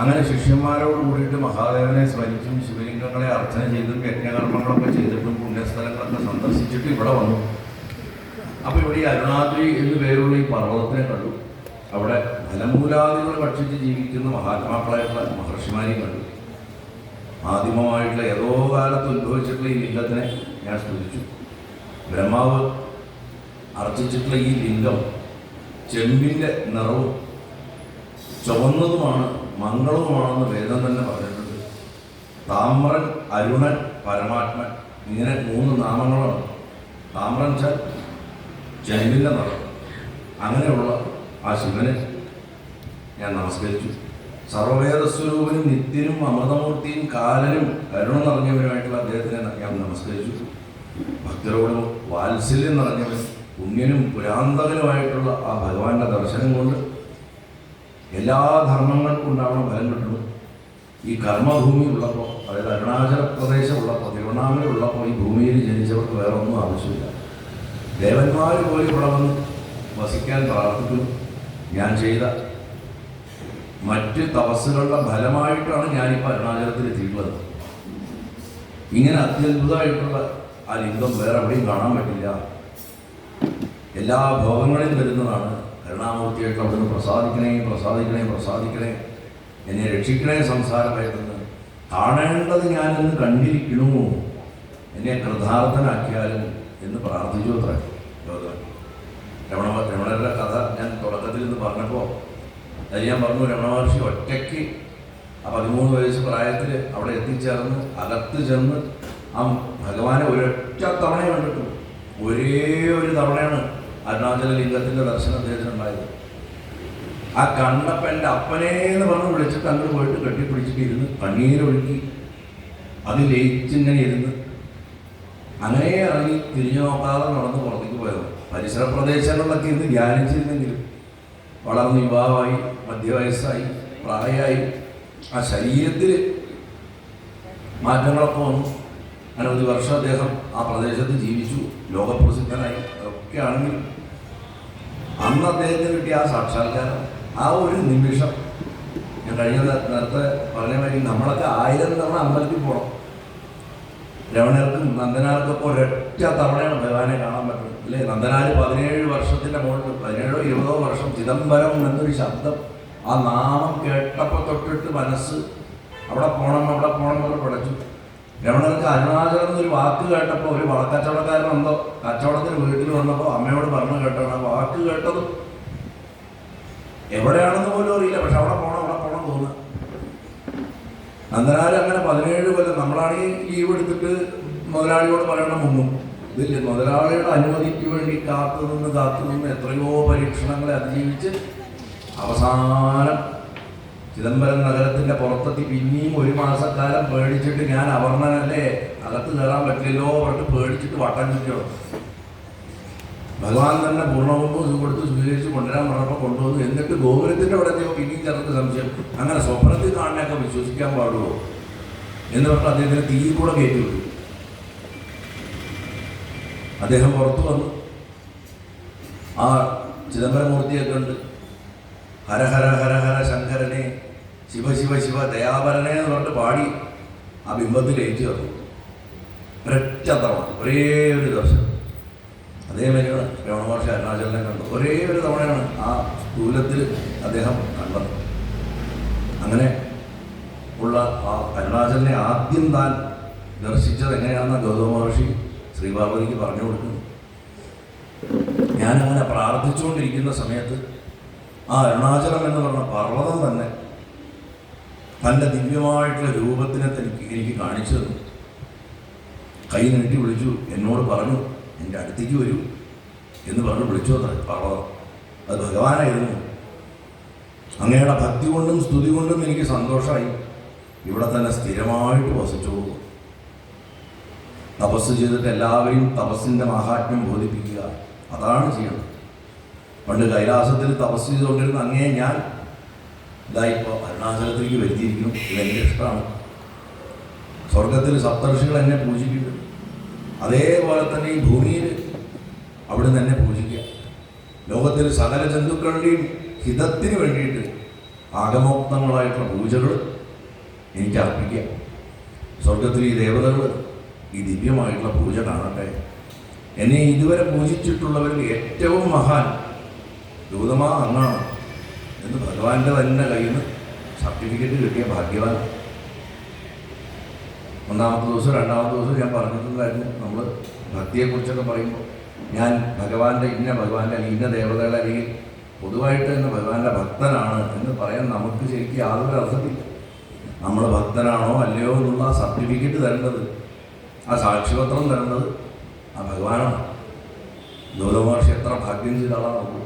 അങ്ങനെ ശിഷ്യന്മാരോട് കൂടിയിട്ട് മഹാദേവനെ സ്മരിച്ചും ശിവലിംഗങ്ങളെ അർച്ചന ചെയ്തും യജ്ഞകർമ്മങ്ങളൊക്കെ ചെയ്തിട്ടും പുണ്യസ്ഥലങ്ങളൊക്കെ സന്ദർശിച്ചിട്ട് ഇവിടെ വന്നു. അപ്പോൾ ഇവിടെ ഈ അരുണാദ്രി എന്ന് പേരുള്ള ഈ പർവ്വതത്തിനെ കണ്ടു. അവിടെ ഫലമൂലാദികൾ ഭക്ഷിച്ച് ജീവിക്കുന്ന മഹാത്മാക്കളായിട്ടുള്ള മഹർഷിമാരെയും കണ്ടു. ആദിമമായിട്ടുള്ള ഏതോ കാലത്ത് ഉത്ഭവിച്ചിട്ടുള്ള ഈ ലിംഗത്തിനെ ഞാൻ സ്തുതിച്ചു. ബ്രഹ്മാവ് അർച്ചിച്ചിട്ടുള്ള ഈ ലിംഗം ചെമ്പിൻ്റെ നിറവും ചുവന്നതുമാണ്, മംഗളവുമാണെന്ന് വേദം തന്നെ പറഞ്ഞിട്ടുണ്ട്. താമ്രൻ, അരുണൻ, പരമാത്മൻ, ഇങ്ങനെ 3 നാമങ്ങളാണ്. താമ്രൻ വെച്ചാൽ ചെമ്പിൻ്റെ നിറം. അങ്ങനെയുള്ള ആ ശിവനെ ഞാൻ നമസ്കരിച്ചു. സർവവേദസ്വരൂപനും നിത്യനും അമൃതമൂർത്തിയും കാലനും കരുണ നിറഞ്ഞവനുമായിട്ടുള്ള അദ്ദേഹത്തിനെ ഞാൻ നമസ്കരിച്ചു. ഭക്തരോടും വാത്സല്യം നിറഞ്ഞവൻ, പുണ്യനും പുരാന്തകനുമായിട്ടുള്ള ആ ഭഗവാന്റെ ദർശനം കൊണ്ട് എല്ലാ ധർമ്മങ്ങൾക്കും ഉണ്ടാവണം ഫലം കിട്ടുന്നു. ഈ കർമ്മഭൂമി ഉള്ളപ്പോൾ, അതായത് അരുണാചല പ്രദേശം ഉള്ളപ്പോൾ, തിരുവണ്ണാമല ഉള്ളപ്പോൾ ഈ ഭൂമിയിൽ ജനിച്ചവർക്ക് വേറെ ഒന്നും ആവശ്യമില്ല. ദേവന്മാർ പോലും ഇവിടെ വന്ന് വസിക്കാൻ പ്രാർത്ഥിക്കുന്നു. ഞാൻ ചെയ്ത മറ്റ് തപസ്സുകളുടെ ഫലമായിട്ടാണ് ഞാനിപ്പോൾ അരുണാചലത്തിൽ എത്തിയിട്ടുള്ളത്. ഇങ്ങനെ അത്യത്ഭുതമായിട്ടുള്ള ആ ലിംഗം വേറെ എവിടെയും കാണാൻ പറ്റില്ല. എല്ലാ ഭോഗങ്ങളും തരുന്നതാണ്. കരുണാമൂർത്തിയായിട്ട് അവിടുന്ന് പ്രസാദിക്കണേ, പ്രസാദിക്കണേ, പ്രസാദിക്കണേ, എന്നെ രക്ഷിക്കണേ സംസാരമായിരുന്നു. കാണേണ്ടത് ഞാനെന്ന് കണ്ടിരിക്കണു, എന്നെ കൃതാർത്ഥനാക്കിയാലും എന്ന് പ്രാർത്ഥിച്ചു അത്ര. രമണരുടെ കഥ ഞാൻ തുടക്കത്തിൽ നിന്ന് പറഞ്ഞപ്പോൾ അത് ഞാൻ പറഞ്ഞു. രമണ മഹർഷി ഒറ്റയ്ക്ക് ആ 13 വയസ്സ് പ്രായത്തിൽ അവിടെ എത്തിച്ചേർന്ന് അകത്ത് ചെന്ന് ആ ഭഗവാനെ ഒരൊറ്റ തവണ കണ്ടിട്ടു. ഒരേ ഒരു തവണയാണ് അരുണാചല ലിംഗത്തിൻ്റെ ദർശനം അദ്ദേഹത്തിനുണ്ടായത്. ആ കണ്ടപ്പോൾ എൻ്റെ അപ്പനെ എന്ന് പറഞ്ഞ് വിളിച്ചിട്ട് അങ്ങോട്ട് പോയിട്ട് കെട്ടിപ്പിടിച്ചിട്ട് ഇരുന്ന് കണ്ണീരൊഴുക്കി അത് ലയിച്ചിങ്ങനെ ഇരുന്ന് അങ്ങനെ ഇറങ്ങി തിരിഞ്ഞു നോക്കാതെ നടന്ന് പുറത്തേക്ക് പോയത്. പരിസര പ്രദേശങ്ങളിലൊക്കെ ഇരുന്ന് ധ്യാനിച്ചിരുന്നെങ്കിലും വളർന്ന് യുവാവായി, മധ്യവയസ്സായി, പ്രായമായി, ആ ശരീരത്തിൽ മാറ്റങ്ങളൊക്കെ വന്നു. അനവധി വർഷം അദ്ദേഹം ആ പ്രദേശത്ത് ജീവിച്ചു, ലോകപ്രസിദ്ധനായി. അതൊക്കെ ആണെങ്കിലും അന്ന് അദ്ദേഹത്തിന് കിട്ടിയ ആ സാക്ഷാത്കാരം, ആ ഒരു നിമിഷം, ഞാൻ കഴിഞ്ഞ നേരത്തെ പറഞ്ഞ മാതിരി നമ്മളൊക്കെ 1000 തവണ അമ്പലത്തിൽ പോകണം. രമണർക്കും നന്ദനാർക്കൊക്കെ ഒരൊറ്റ തവണയാണ് ഭഗവാനെ കാണാൻ പറ്റുന്നത്, അല്ലേ? നന്ദനാർ 17 വർഷത്തിൻ്റെ മുകളിൽ, 17ഓ 20ഓ വർഷം ചിദംബരം എന്നൊരു ശബ്ദം, ആ നാമം കേട്ടപ്പോൾ തൊട്ടിട്ട് മനസ്സ് അവിടെ പോകണം എന്ന് പഠിച്ചു. രമണർക്ക് അരുണാചലം എന്നൊരു വാക്ക് കേട്ടപ്പോൾ, ഒരു വളക്കച്ചവടക്കാരൻ എന്തോ കച്ചവടത്തിന് വീട്ടിൽ വന്നപ്പോൾ അമ്മയോട് പറഞ്ഞു കേട്ടാണ് ആ വാക്ക് കേട്ടത്. എവിടെയാണെന്ന് പോലും അറിയില്ല, പക്ഷെ അവിടെ പോകണം തോന്നുക. നന്ദനാർ അങ്ങനെ 17 കൊല്ലം, നമ്മളാണെങ്കിൽ ലീവ് എടുത്തിട്ട് മുതലാളിയോട് പറയണം മുങ്ങും. ഇതില്ല, മുതലാളിയുടെ അനുമതിക്ക് വേണ്ടി കാത്തു നിന്ന് എത്രയോ പരീക്ഷണങ്ങളെ അതിജീവിച്ച് അവസാനം ചിദംബരം നഗരത്തിൻ്റെ പുറത്തെത്തി. പിന്നെയും 1 മാസക്കാലം പേടിച്ചിട്ട്, ഞാൻ അവർണനല്ലേ, അകത്ത് കയറാൻ പറ്റില്ലല്ലോ പറഞ്ഞിട്ട് പേടിച്ചിട്ട് വട്ടം ചുറ്റണം. ഭഗവാൻ തന്നെ പൂർണ്ണകുമ്പം ഇത് കൊടുത്ത് സ്വീകരിച്ച് കൊണ്ടുവരാൻ പറഞ്ഞപ്പോൾ കൊണ്ടുവന്നു. എന്നിട്ട് ഗോപുരത്തിൻ്റെ അവിടെ എത്തിയോ പിന്നെയും ചെറുത്ത് സംശയം. അങ്ങനെ സ്വപ്നത്തിൽ കാണാനൊക്കെ വിശ്വസിക്കാൻ പാടുമോ എന്ന് പറഞ്ഞിട്ട് അദ്ദേഹത്തിന് തീ കൂടെ കയറ്റി വിട്ടു. അദ്ദേഹം പുറത്തു വന്നു. ആ ചിദംബരമൂർത്തിയൊക്കെ ഉണ്ട്. ഹര ഹര ഹര ഹര ശങ്കരനെ, ശിവ ശിവ ശിവ ദയാപരനെ എന്ന് പറഞ്ഞിട്ട് പാടി ആ ബിംബത്തിൽ ഏറ്റി വന്നു. ഒരൊറ്റ തവണ, ഒരേ ഒരു ദർശനം. അതേമാതിരിയാണ് രമണ മഹർഷി അരുണാചലനെ കണ്ടു. ഒരേ ഒരു തവണയാണ് ആ സ്ഥൂലത്തിൽ അദ്ദേഹം കണ്ടത്. അങ്ങനെ ഉള്ള ആ അരുണാചലനെ ആദ്യം താൻ ദർശിച്ചത് എങ്ങനെയാണെന്ന് ഗൗതമ മഹർഷി ശ്രീപാർവതിക്ക് പറഞ്ഞു കൊടുക്കുന്നു. ഞാനങ്ങനെ പ്രാർത്ഥിച്ചുകൊണ്ടിരിക്കുന്ന സമയത്ത് ആ അരുണാചലം എന്ന് പറഞ്ഞ പർവ്വതം തന്നെ തൻ്റെ ദിവ്യമായിട്ടുള്ള രൂപത്തിനെ എനിക്ക് കാണിച്ചു തന്നു. കൈ നീട്ടി വിളിച്ചു, എന്നോട് പറഞ്ഞു എൻ്റെ അടുത്തേക്ക് വരൂ എന്ന് പറഞ്ഞ് വിളിച്ചു അത്ര പർവ്വതം. അത് ഭഗവാനായിരുന്നു. അങ്ങയുടെ ഭക്തി കൊണ്ടും സ്തുതി കൊണ്ടും എനിക്ക് സന്തോഷമായി. ഇവിടെ തന്നെ സ്ഥിരമായിട്ട് വസിച്ചോളൂ. തപസ് ചെയ്തിട്ട് എല്ലാവരെയും തപസ്സിൻ്റെ മഹാത്മ്യം ബോധിപ്പിക്കുക, അതാണ് ചെയ്യണം. പണ്ട് കൈലാസത്തിൽ തപസ് ചെയ്തുകൊണ്ടിരുന്ന അങ്ങേ ഞാൻ ഇതായിപ്പോൾ അരുണാചലത്തിലേക്ക് വരുത്തിയിരിക്കുന്നു. ഇതെൻ്റെ ഇഷ്ടമാണ്. സ്വർഗത്തിൽ സപ്തർഷികൾ എന്നെ പൂജിക്കുന്നു. അതേപോലെ തന്നെ ഈ ഭൂമിയിൽ അവിടുന്ന് എന്നെ പൂജിക്കുക. ലോകത്തിൽ സകല ജന്തുക്കളുടെയും ഹിതത്തിന് വേണ്ടിയിട്ട് ആഗമോക്തങ്ങളായിട്ടുള്ള പൂജകൾ എനിക്ക് അർപ്പിക്കുക. സ്വർഗത്തിൽ ഈ ദേവതകൾ ഈ ദിവ്യമായിട്ടുള്ള പൂജ കാണട്ടെ. എന്നെ ഇതുവരെ പൂജിച്ചിട്ടുള്ളവരിൽ ഏറ്റവും മഹാൻ ഗൗതമാ അങ്ങാണ് എന്ന് ഭഗവാന്റെ തന്നെ കയ്യിൽ നിന്ന് സർട്ടിഫിക്കറ്റ് കിട്ടിയ ഭാഗ്യവാൻ. ഒന്നാമത്തെ ദിവസം രണ്ടാമത്തെ ദിവസം ഞാൻ പറഞ്ഞിട്ടുണ്ടായിരുന്നു, നമ്മൾ ഭക്തിയെക്കുറിച്ചൊക്കെ പറയുമ്പോൾ ഞാൻ ഭഗവാന്റെ അല്ലെങ്കിൽ ഇന്ന ദേവതകളെ അല്ലെങ്കിൽ പൊതുവായിട്ട് തന്നെ ഭഗവാന്റെ ഭക്തനാണ് എന്ന് പറയാൻ നമുക്ക് ശരിക്കും യാതൊരു അർത്ഥമില്ല. നമ്മൾ ഭക്തനാണോ അല്ലയോ എന്നുള്ള സർട്ടിഫിക്കറ്റ് തരേണ്ടത്, ആ സാക്ഷ്യപത്രം തരേണ്ടത് ആ ഭഗവാനാണ്. ഗൗതമ മഹർഷി എത്ര ഭാഗ്യം ചെയ്ത ആളാണ് നോക്കൂ.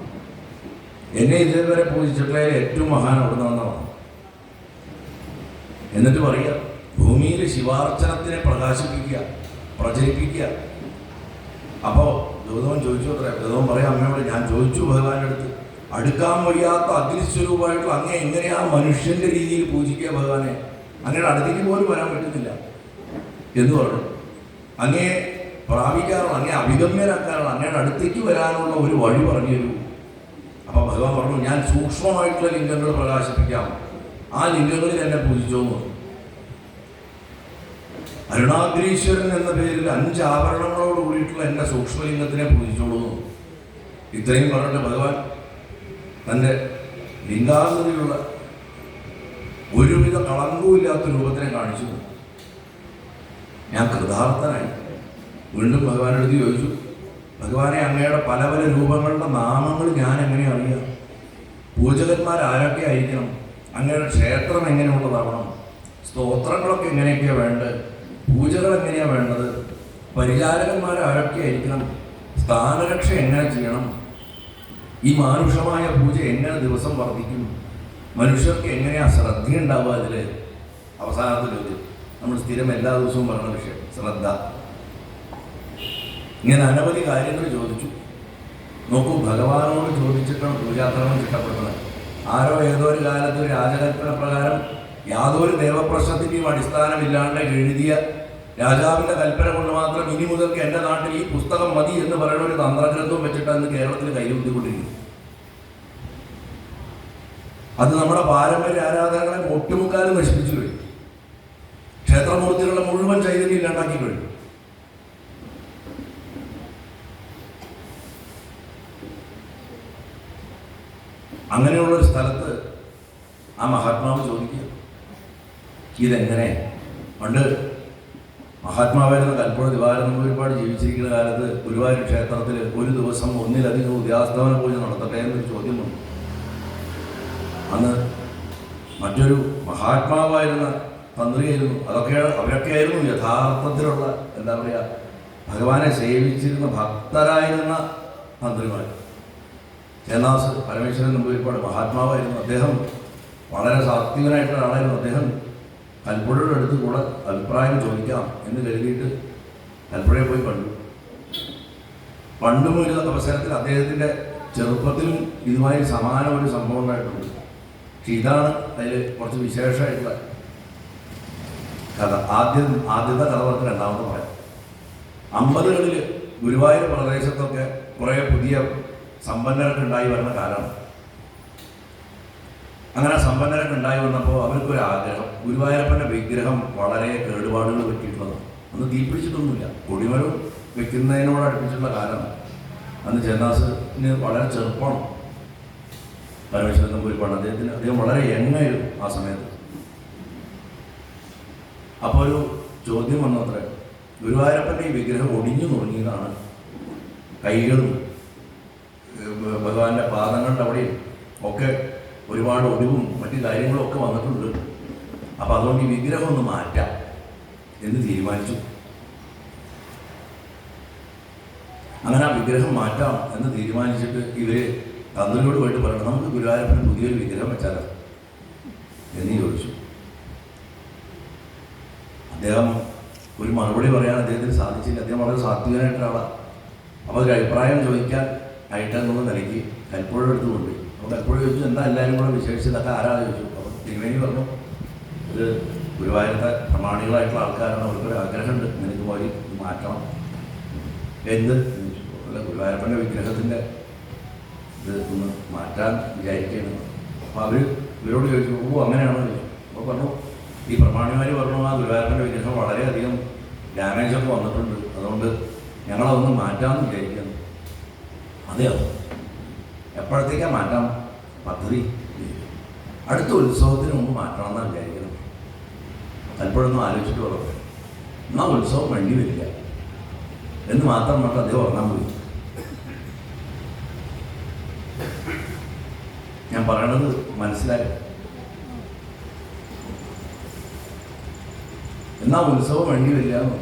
എന്നെ ഇതേവരെ പൂജിച്ചിട്ടുള്ള ഏറ്റവും മഹാൻ അവിടെ നിന്നാണ്. എന്നിട്ട് പറയുക, ഭൂമിയിൽ ശിവാർച്ചനത്തിനെ പ്രകാശിപ്പിക്കുക, പ്രചരിപ്പിക്കുക. അപ്പോൾ ഗൗതമൻ ചോദിച്ചു അത്ര. ഗൗതമൻ പറയാം, അമ്മയോട് ഞാൻ ചോദിച്ചു ഭഗവാന്റെ അടുത്ത്, അടുക്കാൻ വയ്യാത്ത അഗ്നിസ്വരൂപമായിട്ടുള്ള അങ്ങേ എങ്ങനെയാ മനുഷ്യന്റെ രീതിയിൽ പൂജിക്കുക ഭഗവാനെ? അങ്ങയുടെ അടുത്തേക്ക് പോലും വരാൻ പറ്റുന്നില്ല എന്ന് പറഞ്ഞു. അങ്ങേ പ്രാപിക്കാനുള്ള, അങ്ങേ അഭിഗമ്യരാക്കാനുള്ള, അങ്ങയുടെ അടുത്തേക്ക് വരാനുള്ള ഒരു വഴി പറഞ്ഞു തരൂ. അപ്പോൾ ഭഗവാൻ പറഞ്ഞു, ഞാൻ സൂക്ഷ്മമായിട്ടുള്ള ലിംഗങ്ങൾ പ്രകാശിപ്പിക്കാം, ആ ലിംഗങ്ങളിൽ എന്നെ പൂജിച്ചോന്ന്. അരുണാഗ്രീശ്വരൻ എന്ന പേരിൽ 5 ആഭരണങ്ങളോട് കൂടിയിട്ടുള്ള എൻ്റെ സൂക്ഷ്മലിംഗത്തിനെ പൂജിച്ചോളൂ. ഇത്രയും പറഞ്ഞിട്ട് ഭഗവാൻ തൻ്റെ ലിംഗാകൃതിയുള്ള ഒരുവിധ കളങ്കവുമില്ലാത്ത രൂപത്തിനെ കാണിച്ചു. ഞാൻ കൃതാർത്ഥനായി. വീണ്ടും ഭഗവാനെടുത്ത് ചോദിച്ചു, ഭഗവാനെ അങ്ങയുടെ പല പല രൂപങ്ങളുടെ നാമങ്ങൾ ഞാൻ എങ്ങനെ അറിയാം? പൂജകന്മാർ ആരൊക്കെ ആയിരിക്കണം? അങ്ങയുടെ ക്ഷേത്രം എങ്ങനെയുള്ളതാവണം? സ്തോത്രങ്ങളൊക്കെ എങ്ങനെയൊക്കെയാണ് വേണ്ടത്? പൂജകൾ എങ്ങനെയാണ് വേണ്ടത്? പരിചാരകന്മാർ ആരൊക്കെ ആയിരിക്കണം? സ്ഥാനരക്ഷ എങ്ങനെ ചെയ്യണം? ഈ മാനുഷമായ പൂജ എങ്ങനെ ദിവസം വർദ്ധിക്കും? മനുഷ്യർക്ക് എങ്ങനെയാ ശ്രദ്ധയുണ്ടാവുക? അതിൽ അവസാനത്തെ ചോദ്യം, നമ്മൾ സ്ഥിരം എല്ലാ ദിവസവും പറഞ്ഞ വിഷയം ശ്രദ്ധ. ഇങ്ങനെ അനവധി കാര്യങ്ങൾ ചോദിച്ചു. നോക്കൂ, ഭഗവാനോട് ചോദിച്ചിട്ടാണ് പൂജാക്രമം ചിട്ടപ്പെടുന്നത്. ആരോ ഏതോ ഒരു കാലത്ത് ഒരു രാജകൽപ്പന പ്രകാരം യാതൊരു ദേവപ്രശ്നത്തിൻ്റെയും അടിസ്ഥാനമില്ലാണ്ട് എഴുതിയ രാജാവിൻ്റെ കൽപ്പന കൊണ്ട് മാത്രം ഇനി മുതൽക്ക് എൻ്റെ നാട്ടിൽ ഈ പുസ്തകം മതി എന്ന് പറയുന്ന ഒരു തന്ത്രഗ്രന്ഥവും വെച്ചിട്ടാണ് കേരളത്തിൽ കൈകൊണ്ടിക്കൊണ്ടിരിക്കുന്നത്. അത് നമ്മുടെ പാരമ്പര്യ ആരാധനകളെ ഒട്ടുമുക്കാലും നശിപ്പിച്ചു കഴിഞ്ഞു. ക്ഷേത്രമൂർത്തികളുടെ മുഴുവൻ ചൈതന്യം ഇല്ലാണ്ടാക്കി കഴിഞ്ഞു. അങ്ങനെയുള്ളൊരു സ്ഥലത്ത് ആ മഹാത്മാവ് ചോദിക്കുക, ഇതെങ്ങനെ? പണ്ട് മഹാത്മാവായിരുന്ന കൽപ്പുഴ ദിവാകരൻ ഒരുപാട് ജീവിച്ചിരിക്കുന്ന കാലത്ത് ഗുരുവായൂർ ക്ഷേത്രത്തിൽ ഒരു ദിവസം ഒന്നിലധികം ഉദയാസ്തമന പൂജ നടത്തട്ടെ എന്നൊരു ചോദ്യം വന്നു. അന്ന് മറ്റൊരു മഹാത്മാവായിരുന്ന തന്ത്രിയായിരുന്നു. അവരൊക്കെയായിരുന്നു യഥാർത്ഥത്തിലുള്ള എന്താ പറയുക, ഭഗവാനെ സേവിച്ചിരുന്ന ഭക്തരായിരുന്ന തന്ത്രിമാർ. ചേന്നാസ് പരമേശ്വരൻ നമ്പൂതിരിപ്പാട് മഹാത്മാവായിരുന്നു. അദ്ദേഹം വളരെ സാത്വികനായിട്ടുള്ള ആളായിരുന്നു. അദ്ദേഹം കൽപ്പുഴയുടെ അടുത്ത് കൂടെ അഭിപ്രായം ചോദിക്കാം എന്ന് കരുതിയിട്ട് കൽപ്പുഴയെ പോയി കണ്ടു. പണ്ടും ഒരു അവസരത്തിൽ അദ്ദേഹത്തിൻ്റെ ചെറുപ്പത്തിലും ഇതുമായി സമാന ഒരു സംഭവം ഉണ്ടായിട്ടുണ്ട്. പക്ഷെ ഇതാണ് അതിൽ കുറച്ച് വിശേഷമായിട്ടുള്ള കഥ. ആദ്യത്തെ കഥ പറഞ്ഞ് രണ്ടാമത്തെ പറയാം. 50കളിൽ ഗുരുവായൂർ പ്രദേശത്തൊക്കെ കുറേ പുതിയ സമ്പന്നരൊക്കെ ഉണ്ടായി വരുന്ന കാലമാണ്. അങ്ങനെ സമ്പന്നരൊക്കെ ഉണ്ടായി വന്നപ്പോൾ അവർക്കൊരു ആഗ്രഹം, ഗുരുവായൂരപ്പൻ്റെ വിഗ്രഹം വളരെ കേടുപാടുകൾ പറ്റിയിട്ടുള്ളതാണ്. അന്ന് തീപിടിച്ചിട്ടൊന്നുമില്ല, കൊടിമരം വെക്കുന്നതിനോട് അടുപ്പിച്ചിട്ടുള്ള കാലമാണ്. അന്ന് ചേന്നാസിന് വളരെ ചെറുപ്പമാണ്. പരമേശ്വരൻ നമ്പൂതിരിപ്പാട് അദ്ദേഹം വളരെ യങ്ങായിരുന്നു ആ സമയത്ത്. അപ്പോൾ ഒരു ചോദ്യം വന്നത്ര, ഗുരുവായൂരപ്പൻ്റെ ഈ വിഗ്രഹം ഒടിഞ്ഞു തുടങ്ങിയതാണ്. കൈകളും ഭഗവാന്റെ പാദങ്ങളുടെ അവിടെയും ഒക്കെ ഒരുപാട് ഒടിവും മറ്റു കാര്യങ്ങളും ഒക്കെ വന്നിട്ടുണ്ട്. അപ്പോൾ അതുകൊണ്ട് ഈ വിഗ്രഹം ഒന്ന് മാറ്റാം എന്ന് തീരുമാനിച്ചു. അങ്ങനെ ആ വിഗ്രഹം മാറ്റാം എന്ന് തീരുമാനിച്ചിട്ട് ഇവർ തന്ത്രിയോട് പോയിട്ട് പറയണം, നമുക്ക് ഗുരുവായൂരപ്പന് പുതിയൊരു വിഗ്രഹം വെച്ചാലോ എന്ന് ചോദിച്ചു. അദ്ദേഹം ഒരു മറുപടി പറയാൻ അദ്ദേഹത്തിന് സാധിച്ചില്ല. അദ്ദേഹം വളരെ സാത്വികനായിട്ടുള്ള ആളാണ്. അപ്പോൾ ഒരു അഭിപ്രായം ചോദിക്കാൻ ആയിട്ടെന്നുള്ള നിലയ്ക്ക് കൽപ്പുഴ എടുത്ത് കൊണ്ടുപോയി. അപ്പോൾ കൽപ്പുഴ ചോദിച്ചു, എന്താ എല്ലാവരും കൂടെ വിശേഷിച്ചതൊക്കെ ആരാ ചോദിച്ചു. അപ്പോൾ തിരുമേനി പറഞ്ഞു, ഒരു ഗുരുവായൂരത്തെ പ്രമാണികളായിട്ടുള്ള ആൾക്കാരാണ്, അവർക്കൊരു ആഗ്രഹമുണ്ട്, നിനക്ക് പോയി മാറ്റണം. എന്ത്? അല്ല, ഗുരുവായൂരപ്പൻ്റെ വിഗ്രഹത്തിൻ്റെ ഇത് ഒന്ന് മാറ്റാൻ വിചാരിക്കുകയാണ്. അപ്പോൾ അവർ ഇവരോട് ചോദിച്ചു, ഓ അങ്ങനെയാണോ ചോദിച്ചു. അപ്പോൾ പറഞ്ഞു, ഈ പ്രമാണിമാർ പറഞ്ഞു ആ ഗുരുവായൂരപ്പൻ്റെ വിഗ്രഹം വളരെയധികം ഡാമേജൊക്കെ വന്നിട്ടുണ്ട്, അതുകൊണ്ട് ഞങ്ങളതൊന്ന് മാറ്റാമെന്ന് വിചാരിക്കുന്നു. അതെയോ, എപ്പോഴത്തേക്കാണ് മാറ്റാം പദ്ധതി? അടുത്ത ഉത്സവത്തിന് മുമ്പ് മാറ്റണമെന്നാണ് വിചാരിക്കുന്നത്. പലപ്പോഴൊന്നും ആലോചിച്ചിട്ട് പറഞ്ഞു, എന്നാൽ ഉത്സവം വേണ്ടി വരില്ല എന്ന് മാത്രം പറഞ്ഞിട്ട് അദ്ദേഹം ഉറങ്ങാൻ പോയി. ഞാൻ പറയണത് മനസ്സിലായി. എന്നാൽ ഉത്സവം വേണ്ടി വരില്ല എന്ന്.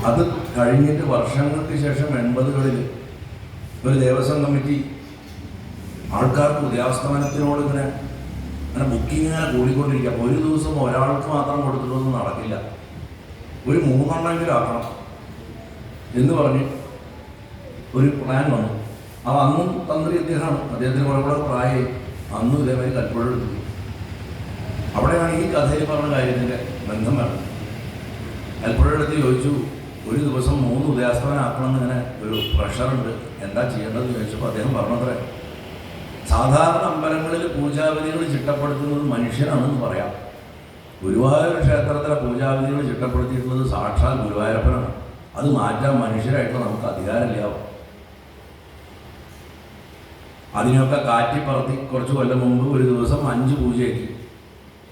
അത് കഴിഞ്ഞിട്ട് വർഷങ്ങൾക്ക് ശേഷം 80കളിൽ ഒരു ദേവസ്വം കമ്മിറ്റി ആൾക്കാർക്ക് ഉദയാസ്തമനത്തിനോട് ഇങ്ങനെ ബുക്കിംഗ് ഇങ്ങനെ കൂടിക്കൊണ്ടിരിക്കുക. ഒരു ദിവസം ഒരാൾക്ക് മാത്രം കൊടുത്തിട്ടൊന്നും നടക്കില്ല, ഒരു 3 എണ്ണമെങ്കിലും ആക്കണം എന്ന് പറഞ്ഞ് ഒരു പ്ലാൻ വന്നു. അപ്പോൾ അന്നും തന്ത്രി അദ്ദേഹമാണ്, അദ്ദേഹത്തിന് കുറെ കൂടെ പ്രായമായി. അന്നും ഇതേമാതിരി കൽപ്പുഴ എടുത്തു. അവിടെയാണ് ഈ കഥയിൽ പറഞ്ഞ കാര്യത്തിൻ്റെ ബന്ധം വേണം. കൽപ്പുഴ എടുത്ത് ചോദിച്ചു, ഒരു ദിവസം 3 ഉദയാസ്തമനം ആക്കണമെന്ന് ഇങ്ങനെ ഒരു പ്രഷറുണ്ട്, എന്താ ചെയ്യേണ്ടതെന്ന് ചോദിച്ചപ്പോൾ അദ്ദേഹം പറഞ്ഞത്രേ, സാധാരണ അമ്പലങ്ങളിൽ പൂജാവിധികൾ ചിട്ടപ്പെടുത്തുന്നത് മനുഷ്യനാണെന്ന് പറയാം. ഗുരുവായൂർ ക്ഷേത്രത്തിലെ പൂജാവിധികൾ ചിട്ടപ്പെടുത്തിയിട്ടുള്ളത് സാക്ഷാൽ ഗുരുവായൂരപ്പനാണ്. അത് മാറ്റാൻ മനുഷ്യരായിട്ട് നമുക്ക് അധികാരമില്ലാവും. അതിനൊക്കെ കാറ്റിപ്പറത്തി കുറച്ച് കൊല്ലം മുമ്പ് ഒരു ദിവസം 5 പൂജയാക്കി.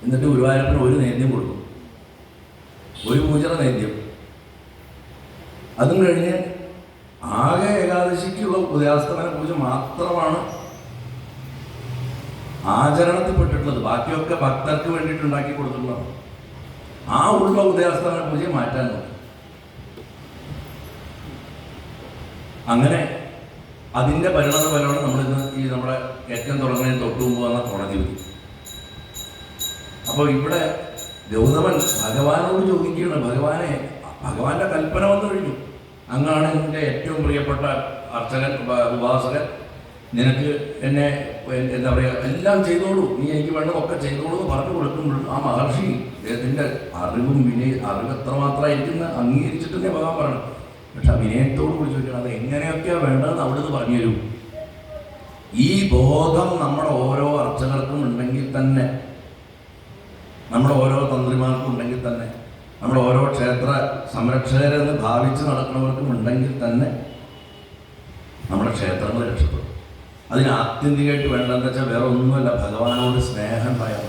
എന്നിട്ട് ഗുരുവായൂരപ്പന് ഒരു നേദ്യം കൊടുക്കും, ഒരു പൂജയുടെ നേദ്യം. അതും കഴിഞ്ഞ് ആകെ ഏകാദശിക്കുള്ള ഉദയാസ്തമന പൂജ മാത്രമാണ് ആചരണത്തിൽപ്പെട്ടിട്ടുള്ളത്. ബാക്കിയൊക്കെ ഭക്തർക്ക് വേണ്ടിയിട്ട് ഉണ്ടാക്കി കൊടുത്തിട്ടുള്ളതാണ്. ആ ഉള്ള ഉദയാസ്തമന പൂജ മാറ്റാൻ നോക്കി. അങ്ങനെ അതിൻ്റെ പരിണത ഫലമാണ് നമ്മളിന്ന് ഈ നമ്മുടെ ഏറ്റവും തുടങ്ങുന്നതിന് തൊട്ട് മുമ്പ് വന്ന കോടതി വിധി. അപ്പോൾ ഇവിടെ ഗൗതമൻ ഭഗവാനോട് ചോദിക്കുകയാണ്, ഭഗവാന്റെ കൽപ്പന വന്നു കഴിഞ്ഞു, അങ്ങാണ് എൻ്റെ ഏറ്റവും പ്രിയപ്പെട്ട അർച്ചകൻ ഉപാസകൻ, നിനക്ക് എന്നെ എന്താ പറയുക എല്ലാം ചെയ്തോളൂ, നീ എനിക്ക് വേണ്ടതൊക്കെ ചെയ്തോളൂ എന്ന് പറഞ്ഞു കൊടുക്കുമ്പോൾ ആ മഹർഷി അദ്ദേഹത്തിൻ്റെ അറിവും അറിവ് എത്രമാത്രമായിരിക്കുന്ന അംഗീകരിച്ചിട്ട് തന്നെ ഭഗവാൻ പറഞ്ഞു. പക്ഷെ ആ വിനയത്തോട് കൂടി ചോദിക്കണം, അത് എങ്ങനെയൊക്കെയാണ് വേണ്ടതെന്ന് അവിടുന്ന് പറഞ്ഞു തരൂ. ഈ ബോധം നമ്മുടെ ഓരോ അർച്ചകർക്കും ഉണ്ടെങ്കിൽ തന്നെ, നമ്മുടെ ഓരോ തന്ത്രിമാർക്കും ഉണ്ടെങ്കിൽ തന്നെ, നമ്മുടെ ഓരോ ക്ഷേത്ര സംരക്ഷകരെന്ന് ഭാവിച്ച് നടക്കുന്നവർക്കും ഉണ്ടെങ്കിൽ തന്നെ നമ്മുടെ ക്ഷേത്രങ്ങൾ രക്ഷപ്പെടും. അതിന് ആത്യന്തികമായിട്ട് വേണ്ടതെന്ന് വെച്ചാൽ വേറെ ഒന്നുമല്ല, ഭഗവാനോട് സ്നേഹം ഉണ്ടായാൽ.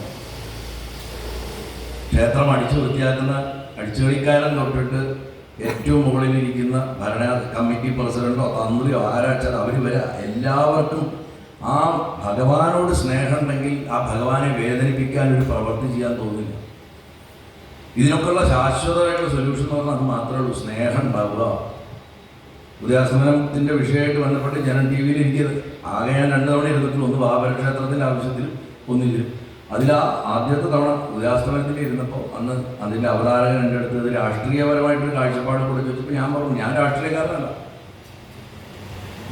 ക്ഷേത്രം അടിച്ചു വൃത്തിയാക്കുന്ന അടിച്ചുകളിക്കാരൻ തൊട്ടിട്ട് ഏറ്റവും മുകളിലിരിക്കുന്ന ഭരണ കമ്മിറ്റി പ്രസിഡന്റോ തന്ത്രിയോ ആരാച്ചാൽ അവർ വരെ എല്ലാവർക്കും ആ ഭഗവാനോട് സ്നേഹം ഉണ്ടെങ്കിൽ ആ ഭഗവാനെ വേദനിപ്പിക്കാൻ ഒരു പ്രവൃത്തി ചെയ്യാൻ തോന്നില്ല. ഇതിനൊക്കെയുള്ള ശാശ്വതമായിട്ടുള്ള സൊല്യൂഷൻ എന്ന് പറഞ്ഞാൽ അത് മാത്രമേ ഉള്ളൂ, സ്നേഹം ഉണ്ടാവുക. ഉദയാസ്തമനത്തിൻ്റെ വിഷയമായിട്ട് ബന്ധപ്പെട്ട് ജനം ടി വിയിൽ എനിക്ക് ആകെ ഞാൻ 2 തവണ ഇരുന്നിട്ടുള്ളൂ. ഒന്ന് ബാബര ക്ഷേത്രത്തിൻ്റെ ആവശ്യത്തിൽ, ഒന്നില്ല. അതിൽ ആദ്യത്തെ തവണ ഉദയാസ്തമനത്തിൽ ഇരുന്നപ്പോൾ അന്ന് അതിൻ്റെ അവതാരകൻ എൻ്റെ അടുത്ത് ഇത് രാഷ്ട്രീയപരമായിട്ടൊരു കാഴ്ചപ്പാട് കൂടെ ചോദിച്ചപ്പോൾ ഞാൻ പറഞ്ഞു, ഞാൻ രാഷ്ട്രീയക്കാരനല്ല,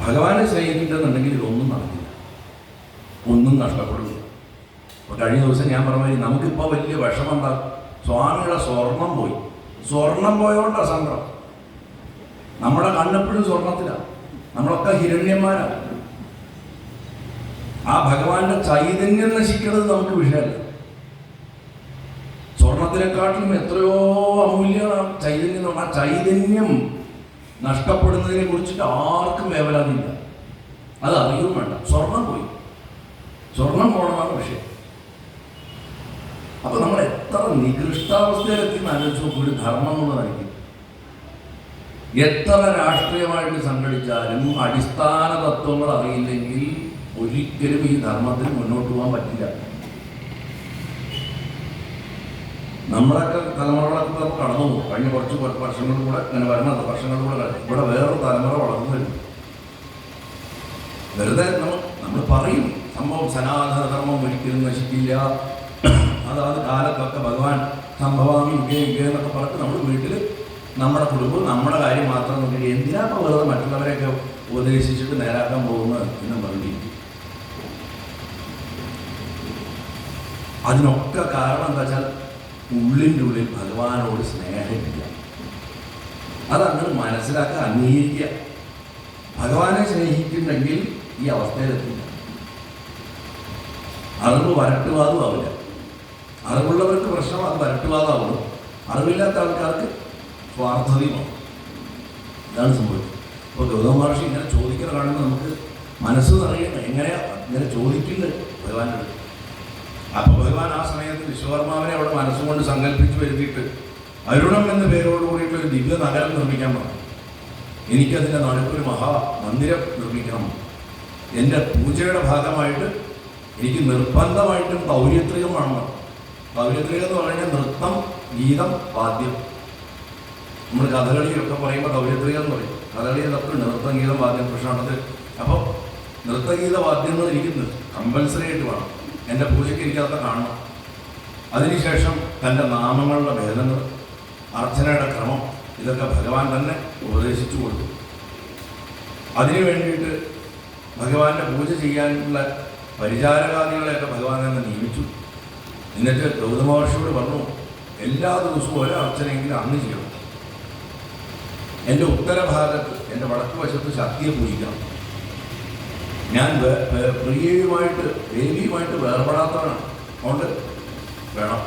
ഭഗവാനെ സ്നേഹിക്കുന്നുണ്ടെങ്കിൽ ഇതൊന്നും നടക്കില്ല, ഒന്നും നഷ്ടപ്പെടില്ല. അപ്പോൾ കഴിഞ്ഞ ദിവസം ഞാൻ പറഞ്ഞു, നമുക്കിപ്പോൾ വലിയ വിഷമം ഉണ്ടാകും, സ്വാമിയുടെ സ്വർണം പോയി. സ്വർണം പോയോണ്ടാണ് സങ്കടം. നമ്മുടെ കണ്ണെപ്പോഴും സ്വർണത്തിലാണ്, നമ്മളൊക്കെ ഹിരണ്യന്മാരാണ്. ആ ഭഗവാന്റെ ചൈതന്യം നശിക്കുന്നത് നമുക്ക് വിഷയമല്ല. സ്വർണത്തിനെക്കാട്ടിലും എത്രയോ അമൂല്യമാണ് ചൈതന്യം എന്ന് പറഞ്ഞാൽ. ആ ചൈതന്യം നഷ്ടപ്പെടുന്നതിനെ കുറിച്ചിട്ട് ആർക്കും വേവലാതില്ല, അത് അറിയും വേണ്ട. സ്വർണം പോയി, സ്വർണം പോകണമെന്നാണ് വിഷയം. അപ്പൊ നമ്മൾ എത്ര നികൃഷ്ടാവസ്ഥയിലെത്തി ആലോചിച്ച് നോക്കും. ഒരു ധർമ്മം എന്നുള്ളതായിരിക്കും എത്ര രാഷ്ട്രീയമായിട്ട് സംഘടിച്ചാലും അടിസ്ഥാന തത്വങ്ങൾ അറിയില്ലെങ്കിൽ ഒരിക്കലും ഈ ധർമ്മത്തിന് മുന്നോട്ട് പോകാൻ പറ്റില്ല. നമ്മളൊക്കെ തലമുറകളൊക്കെ കടന്നു പോകും. കഴിഞ്ഞ കുറച്ച് വർഷങ്ങളിലൂടെ ഇങ്ങനെ വരുന്ന വർഷങ്ങളിലൂടെ ഇവിടെ വേറൊരു തലമുറ വളർന്നു വരും. വെറുതെ നമ്മൾ പറയും സംഭവം സനാതനധർമ്മം ഒരിക്കലും നശിക്കില്ല, അതാത് കാലത്തൊക്കെ ഭഗവാൻ സംഭവാമി യുഗേ എന്നൊക്കെ പറഞ്ഞ് നമ്മൾ വീട്ടിൽ നമ്മുടെ കുടുംബം നമ്മുടെ കാര്യം മാത്രം നോക്കി എന്തിനാ ഇപ്പോൾ വെറുതെ മറ്റുള്ളവരെയൊക്കെ ഉപദേശിച്ചിട്ട് നേരാക്കാൻ പോകുന്നത് എന്ന് പറഞ്ഞിരിക്കും. അതിനൊക്കെ കാരണം എന്താ വെച്ചാൽ ഉള്ളിൻ്റെ ഉള്ളിൽ ഭഗവാനോട് സ്നേഹമില്ല. അതങ്ങനെ മനസ്സിലാക്കുക, അംഗീകരിക്കുക. ഭഗവാനെ സ്നേഹിക്കുന്നുണ്ടെങ്കിൽ ഈ അവസ്ഥയിലെത്തില്ല. അറിവ് വരട്ടുവാദമാവില്ല. അറിവുള്ളവർക്ക് പ്രശ്നം അത് വരട്ടുവാദമാവുന്നു, അറിവില്ലാത്ത ആൾക്കാർക്ക് സ്വാർത്ഥതയുമാണ്. ഇതാണ് സംഭവിച്ചത്. അപ്പോൾ ഗൗതമ മഹർഷി ഇങ്ങനെ ചോദിക്കുന്ന കാണുമ്പോൾ നമുക്ക് മനസ്സ് നിറയുന്നത് എങ്ങനെയാണ് ഇങ്ങനെ ചോദിക്കുന്നത് ഭഗവാൻ്റെ അടുത്ത്. അപ്പോൾ ഭഗവാൻ ആ സമയത്ത് വിശ്വകർമാവിനെ അവിടെ മനസ്സുകൊണ്ട് സങ്കല്പിച്ച് വരുത്തിയിട്ട് അരുണം എന്ന പേരോട് കൂടിയിട്ട് ഒരു ദിവ്യ നഗരം നിർമ്മിക്കാൻ പറഞ്ഞു. എനിക്കതിൻ്റെ നടുക്കൊരു മഹാമന്ദിരം നിർമ്മിക്കണം. എൻ്റെ പൂജയുടെ ഭാഗമായിട്ട് എനിക്ക് നിർബന്ധമായിട്ടും പൗര്യത്രികം വേണം. പൗര്യത്രികം എന്ന് പറഞ്ഞാൽ നൃത്തം, ഗീതം, വാദ്യം. നമ്മൾ കഥകളിയൊക്കെ പറയുമ്പോൾ പൗര്യത്രികം എന്ന് പറയും. കഥകളിയിലൊക്കെ ഉണ്ട് നൃത്തം, ഗീതം, വാദ്യം, കൃഷ്ണാട്ടത്തിൽ. അപ്പോൾ നൃത്തഗീത വാദ്യങ്ങൾ എനിക്ക് കമ്പൽസറി ആയിട്ട് വേണം. എൻ്റെ പൂജയ്ക്ക് എനിക്കതൊക്കെ കാണണം. അതിനുശേഷം തൻ്റെ നാമങ്ങളുടെ ഭേദങ്ങൾ, അർച്ചനയുടെ ക്രമം, ഇതൊക്കെ ഭഗവാൻ തന്നെ ഉപദേശിച്ചു കൊടുത്തു. അതിനു വേണ്ടിയിട്ട് ഭഗവാന്റെ പൂജ ചെയ്യാനുള്ള പരിചാരകാദികളെയൊക്കെ ഭഗവാൻ തന്നെ നിയമിച്ചു. എന്നിട്ട് ഗൗതമ മഹർഷിയോട് പറഞ്ഞു, എല്ലാ ദിവസവും ഓരോ അർച്ചനയെങ്കിലും അന്ന് ചെയ്യണം. എൻ്റെ ഉത്തരഭാഗത്ത്, എൻ്റെ വടക്ക് വശത്ത് ശക്തിയെ പൂജിക്കണം. ഞാൻ പ്രിയയുമായിട്ട് ദേവിയുമായിട്ട് വേർപെടാത്തവനാണ്. അതുകൊണ്ട് വേണം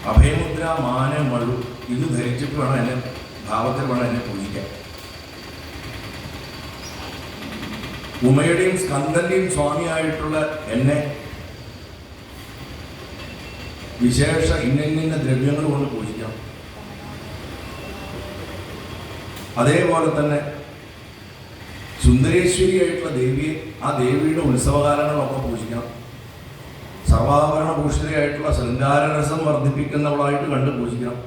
അഭയമുദ്ര, മാന, മഴു ഇത് ധരിച്ചിട്ട് വേണം എന്നെ, ഭാവത്തിൽ വേണം എന്നെ പൂജിക്കാൻ. ഉമയുടെയും സ്കന്ദന്റെയും സ്വാമിയായിട്ടുള്ള എന്നെ വിശേഷ ഇന്ന ദ്രവ്യങ്ങൾ കൊണ്ട് പൂജിക്കണം. അതേപോലെ തന്നെ സുന്ദരേശ്വരിയായിട്ടുള്ള ദേവിയെ, ആ ദേവിയുടെ ഉത്സവകാലങ്ങളൊക്കെ പൂജിക്കണം. സർവാഭരണ ഭൂഷിതയായിട്ടുള്ള ശൃംഗാരരസം വർദ്ധിപ്പിക്കുന്നവളായിട്ട് കണ്ട് പൂജിക്കണം.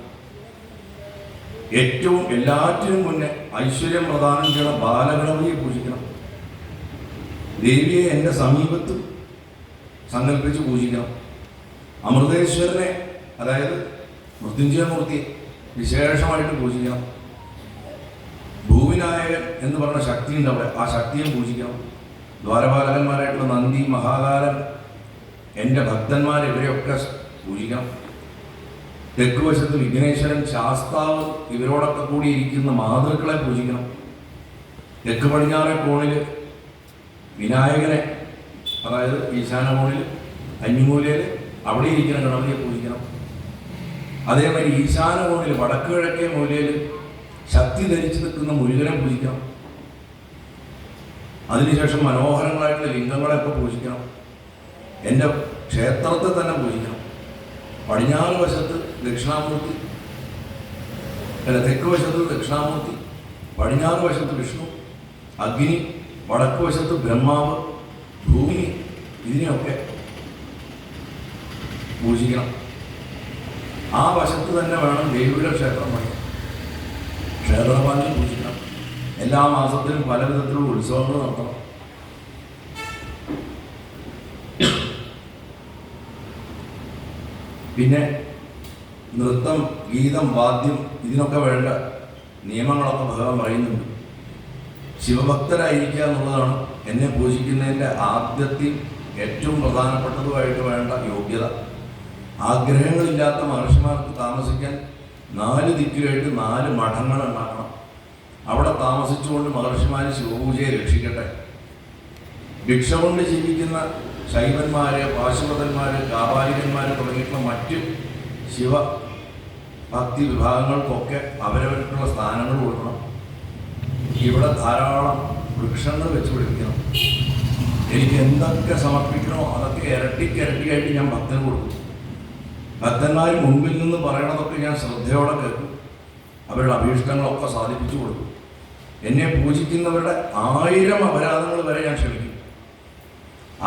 ഏറ്റവും എല്ലാറ്റിനും മുന്നേ ഐശ്വര്യം പ്രദാനം ചെയ്യുന്ന ബാലഗണപതിയെ പൂജിക്കണം. ദേവിയെ എൻ്റെ സമീപത്ത് സങ്കല്പിച്ച് പൂജിക്കണം. അമൃതേശ്വരനെ, അതായത് മൃത്യുഞ്ജയമൂർത്തിയെ വിശേഷമായിട്ട് പൂജിക്കണം. ഭൂവിനായകൻ എന്ന് പറഞ്ഞ ശക്തിയുണ്ട് അവിടെ, ആ ശക്തിയെ പൂജിക്കണം. ദ്വാരപാലകന്മാരായിട്ടുള്ള നന്ദി, മഹാകാലൻ, എൻ്റെ ഭക്തന്മാർ, ഇവരെയൊക്കെ പൂജിക്കണം. തെക്കുവശത്ത് വിഘ്നേശ്വരൻ, ശാസ്താവ്, ഇവരോടൊക്കെ കൂടി ഇരിക്കുന്ന മാതൃക്കളെ പൂജിക്കണം. തെക്ക് പടിഞ്ഞാറെ കോണിൽ വിനായകനെ, അതായത് ഈശാന കോണിൽ കന്നിമൂലയിൽ അവിടെ ഇരിക്കുന്ന ഗണപതിയെ പൂജിക്കണം. അതേമാതിരി ഈശാന കോണിൽ വടക്ക് കിഴക്കേ മൂലയിൽ ശക്തി ധരിച്ചു നിൽക്കുന്ന മുരുകനെ പൂജിക്കണം. അതിനുശേഷം മനോഹരങ്ങളായിട്ടുള്ള ലിംഗങ്ങളെയൊക്കെ പൂജിക്കണം. എൻ്റെ ക്ഷേത്രത്തെ തന്നെ പൂജിക്കണം. പടിഞ്ഞാറ് വശത്ത് ദക്ഷിണാമൂർത്തി, അല്ല തെക്ക് വശത്ത് ദക്ഷിണാമൂർത്തി, പടിഞ്ഞാറ് വശത്ത് വിഷ്ണു, അഗ്നി, വടക്ക് വശത്ത് ബ്രഹ്മാവ്, ഭൂമി, ഇതിനെയൊക്കെ പൂജിക്കണം. ആ വശത്ത് തന്നെ വേണം ദേവിയുടെ ക്ഷേത്രം പണിയാൻ. ക്ഷേത്രപാലി പൂജിക്കണം. എല്ലാ മാസത്തിലും പല വിധത്തിലുള്ള ഉത്സവങ്ങൾ നടത്തണം. പിന്നെ നൃത്തം, ഗീതം, വാദ്യം ഇതിനൊക്കെ വേണ്ട നിയമങ്ങളൊക്കെ ഭഗവാൻ പറയുന്നുണ്ട്. ശിവഭക്തരായിരിക്കുക എന്നുള്ളതാണ് എന്നെ പൂജിക്കുന്നതിൻ്റെ ആദ്യത്തെയും ഏറ്റവും പ്രധാനപ്പെട്ടതുമായിട്ട് വേണ്ട യോഗ്യത. ആഗ്രഹങ്ങളില്ലാത്ത മഹർഷിമാർക്ക് താമസിക്കാൻ 4 ദിക്കിലായിട്ട് 4 മഠങ്ങൾ ഉണ്ടാക്കണം. അവിടെ താമസിച്ചുകൊണ്ട് മഹർഷിമാർ ശിവപൂജയെ രക്ഷിക്കട്ടെ. ഭിക്ഷ കൊണ്ട് ജീവിക്കുന്ന ശൈവന്മാർ, പാശുപതന്മാർ, കാപാലികന്മാർ തുടങ്ങിയിട്ടുള്ള മറ്റ് ശിവഭക്തി വിഭാഗങ്ങൾക്കൊക്കെ അവരവർക്കുള്ള സ്ഥാനങ്ങൾ കൊടുക്കണം. ഇവിടെ ധാരാളം വൃക്ഷങ്ങൾ വെച്ച് പിടിപ്പിക്കണം. എനിക്ക് എന്തൊക്കെ സമർപ്പിക്കണോ അതൊക്കെ ഇരട്ടിയായിട്ട് ഞാൻ ഭക്തന് കൊടുക്കും. ഭക്തന്മാർ മുൻപിൽ നിന്ന് പറയണതൊക്കെ ഞാൻ ശ്രദ്ധയോടെ കേൾക്കും. അവരുടെ അഭീഷ്ടങ്ങളൊക്കെ സാധിപ്പിച്ചു കൊടുക്കും. എന്നെ പൂജിക്കുന്നവരുടെ 1000 അപരാധങ്ങൾ വരെ ഞാൻ ക്ഷമിക്കും.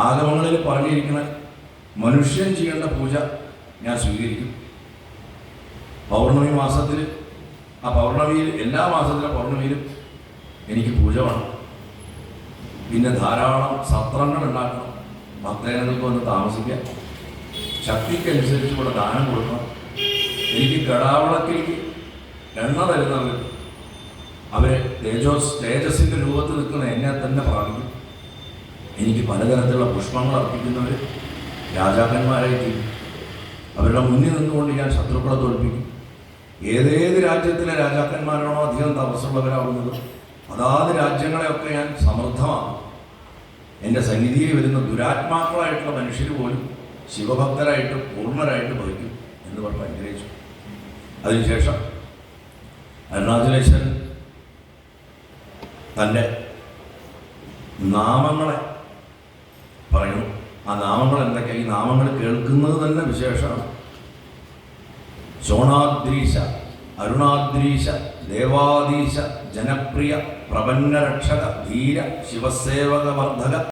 ആഗമങ്ങളിൽ പറഞ്ഞിരിക്കുന്ന മനുഷ്യൻ ചെയ്യേണ്ട പൂജ ഞാൻ സ്വീകരിക്കും. പൗർണമി മാസത്തിൽ, ആ പൗർണമിയിൽ, എല്ലാ മാസത്തിലെ പൗർണമിയിലും എനിക്ക് പൂജ വേണം. പിന്നെ ധാരാളം സത്രങ്ങൾ ഉണ്ടാക്കണം. ഭക്തജനങ്ങൾക്ക് വന്ന് താമസിക്കാൻ. ശക്തിക്കനുസരിച്ച് ഇവിടെ ദാനം കൊടുക്കണം. എനിക്ക് കടാവിളക്കിലേക്ക് എണ്ണ തരുന്നവർ അവരെ തേജസ്സിൻ്റെ രൂപത്തിൽ നിൽക്കുന്ന എന്നെ തന്നെ പ്രാപിക്കും. എനിക്ക് പലതരത്തിലുള്ള പുഷ്പങ്ങൾ അർപ്പിക്കുന്നവർ രാജാക്കന്മാരായി തീരും. അവരുടെ മുന്നിൽ നിന്നുകൊണ്ട് ഞാൻ ശത്രുക്കളെ തോൽപ്പിക്കും. ഏതേത് രാജ്യത്തിലെ രാജാക്കന്മാരാണോ അധികം തപസ്സുള്ളവരാകുന്നത് അതാത് രാജ്യങ്ങളെയൊക്കെ ഞാൻ സമൃദ്ധമാക്കും. എൻ്റെ സന്നിധിയിൽ വരുന്ന ദുരാത്മാക്കളായിട്ടുള്ള മനുഷ്യർ പോലും ശിവഭക്തരായിട്ട് പൂർണ്ണരായിട്ട് ഭവിക്കും എന്ന് പറഞ്ഞ് അനുഗ്രഹിച്ചു. അതിനുശേഷം അരുണാചലേശ്വരൻ തൻ്റെ നാമങ്ങളെ പറയുന്നു. ആ നാമങ്ങൾ എന്തൊക്കെയാണ്? ഈ നാമങ്ങൾ കേൾക്കുന്നത് തന്നെ വിശേഷമാണ്. ശോണാദ്രീശ, അരുണാദ്രീശ, ദേവാദീശ, ജനപ്രിയ, പ്രപന്നരക്ഷക, ധീര, ശിവസേവകവർദ്ധക,